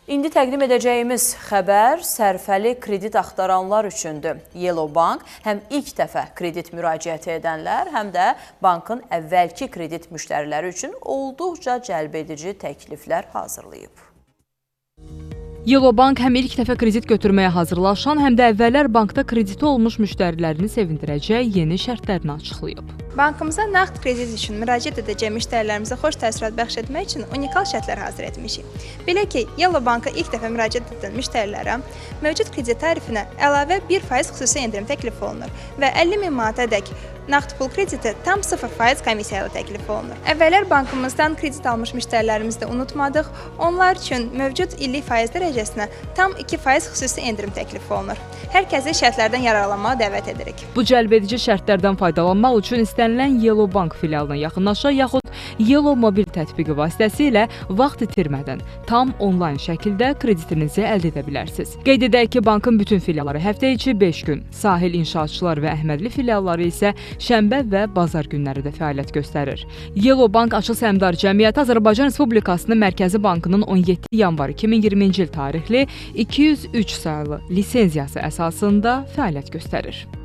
İndi təqdim edəcəyimiz xəbər sərfəli kredit axtaranlar üçündür. Yellow Bank həm ilk dəfə kredit müraciəti edənlər, həm də bankın əvvəlki kredit müştəriləri üçün olduqca cəlbedici təkliflər hazırlayıb. Yellow Bank həm ilk dəfə kredit götürməyə hazırlaşan, həm də əvvəllər bankda krediti olmuş müştərilərini sevindirəcək yeni şərtlərini açıqlayıb. Bankımıza nağd kredit üçün müraciət edəcək müştərilərimizə xoş təəssürat bəxş etmək üçün unikal şərtlər hazır etmişik. Belə ki, Yellow Banka ilk dəfə müraciət edən müştərilərə mövcud kredit tarifinə əlavə 1% xüsusi endirim təklif olunur və 50.000 manatadək nağd pul krediti tam 0% komissiya ilə təklif olunur. Əvvəllər bankımızdan kredit almış müştərilərimizi də unutmadıq. Onlar üçün mövcud illik faiz dərəcəsinə tam 2% xüsusi endirim təklif olunur. Hər kəsi şərtlərdən yararlanmağa dəvət edirik. Bu cəlbedici şərtlərdən faydalanmaq üçün istənilən Yellow Bank filialına yaxınlaşa yaxud Yellow mobil tətbiqi vasitəsilə vaxt itirmədən tam onlayn şəkildə kreditinizi əldə edə bilərsiniz. Qeyd edək ki, bankın bütün filialları həftə içi 5 gün, Sahil İnşaatçılar və Əhmədli filialları isə şənbə və bazar günləri də fəaliyyət göstərir. Yellow Bank Açıq Səhmdar Cəmiyyəti Azərbaycan Respublikasının Mərkəzi Bankının 17 yanvar 2020-ci il tarixli 203 sayılı lisenziyası əsasında fəaliyyət göstərir.